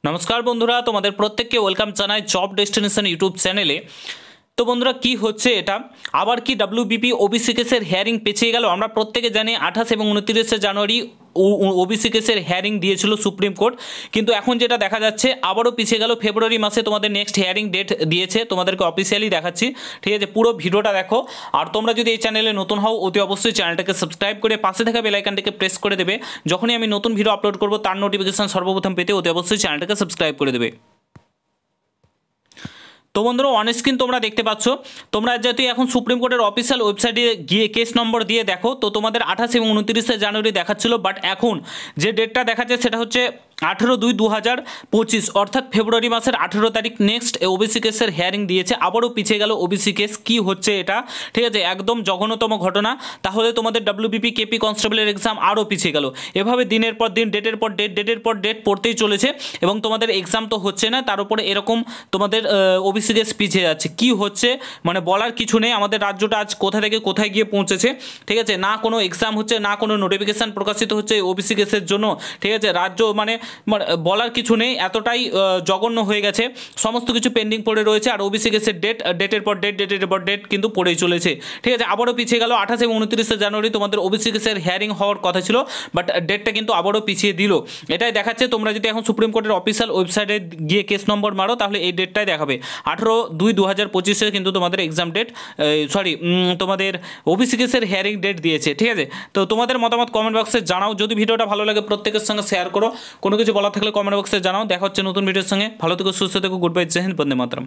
নমস্কার বন্ধুরা, তোমাদের প্রত্যেককে ওয়েলকাম জানাই জব ডেস্টিনেশন ইউটিউব চ্যানেলে। তো বন্ধুরা, কি হচ্ছে এটা? আবার কি ডাব্লিউবিপি ওবিসি কেসের হিয়ারিং পেছিয়ে গেল? আমরা প্রত্যেকে জানি 28 এবং 29 জানুয়ারি ওবিসি কেসের হিয়ারিং দিয়েছিল সুপ্রিম কোর্ট, কিন্তু এখন যেটা দেখা যাচ্ছে আবারও পিছিয়ে গেল। ফেব্রুয়ারি মাসে তোমাদের নেক্সট হিয়ারিং ডেট দিয়েছে, তোমাদেরকে অফিসিয়ালি দেখাচ্ছি, ঠিক আছে? পুরো ভিডিওটা দেখো। আর তোমরা যদি এই চ্যানেলে নতুন হও, অতি অবশ্যই চ্যানেলটাকে সাবস্ক্রাইব করে পাশে থাকা বেল আইকনটাকে প্রেস করে দেবে। যখনই আমি নতুন ভিডিও আপলোড করবো তার নোটিফিকেশন সর্বপ্রথম পেতে অতি অবশ্যই চ্যানেলটাকে সাবস্ক্রাইব করে দেবে। তো বন্ধুরা, অন স্ক্রিন তোমরা দেখতে পাচ্ছ, তোমরা যদি এখন সুপ্রিম কোর্টের অফিসিয়াল ওয়েবসাইটে গিয়ে কেস নম্বর দিয়ে দেখো, তো তোমাদের 28 এবং 29 জানুয়ারি দেখাচ্ছিল, বাট এখন যে ডেটটা দেখাচ্ছে সেটা হচ্ছে 18/2/2025, অর্থাৎ ফেব্রুয়ারি মাসের 18 তারিখ নেক্সট ওবিসি কেসের হিয়ারিং দিয়েছে। আবারও পিছিয়ে গেল ওবিসি কেস। কি হচ্ছে এটা? ঠিক আছে, একদম জঘন্যতম ঘটনা। তাহলে তোমাদের ডাব্লিউবিপি কেপি কনস্টেবলের এক্সাম আরও পিছিয়ে গেল। এভাবে দিনের পর দিন, ডেটের পর ডেট পড়তেই চলেছে এবং তোমাদের এক্সাম তো হচ্ছে না, তার উপরে এরকম তোমাদের ওবিসি কেস পিছিয়ে যাচ্ছে। কি হচ্ছে মানে বলার কিছু নেই। আমাদের রাজ্যটা আজ কোথা থেকে কোথায় গিয়ে পৌঁছেছে, ঠিক আছে? না কোনো এক্সাম হচ্ছে, না কোনো নোটিফিকেশান প্রকাশিত হচ্ছে ওবিসি কেসের জন্য, ঠিক আছে? রাজ্য মানে বলার কিছু নেই, এতটাই জঘন্য হয়ে গেছে। সমস্ত কিছু পেন্ডিং পড়ে রয়েছে, আর ওবিসি কেসের ডেটের পর ডেট কিন্তু পড়েই চলেছে, ঠিক আছে? আবারও পিছিয়ে গেল। 28 এবং 29 জানুয়ারি তোমাদের ওবিসি কেসের হিয়ারিং হওয়ার কথা ছিল, বাট ডেটটা কিন্তু আবারও পিছিয়ে দিল। এটাই দেখাচ্ছে। তোমরা যদি এখন সুপ্রিম কোর্টের অফিসিয়াল ওয়েবসাইটে গিয়ে কেস নম্বর মারো, তাহলে এই ডেটটাই দেখাবে 18/2/2025 কিন্তু তোমাদের এক্সাম ডেট, তোমাদের ওবিসি কেসের হিয়ারিং ডেট দিয়েছে, ঠিক আছে? তো তোমাদের মতামত কমেন্ট বক্সে জানাও। যদি ভিডিওটা ভালো লাগে প্রত্যেকের সঙ্গে শেয়ার করো। কোনো কিছু বলা থাকলে কমেন্ট বক্সে জানাও। দেখা হচ্ছে নতুন ভিডিওর সঙ্গে। ভালো থেকো, সুস্থ থেকো। গুড বাই, জয় হিন্দ, বন্দে মাতরম।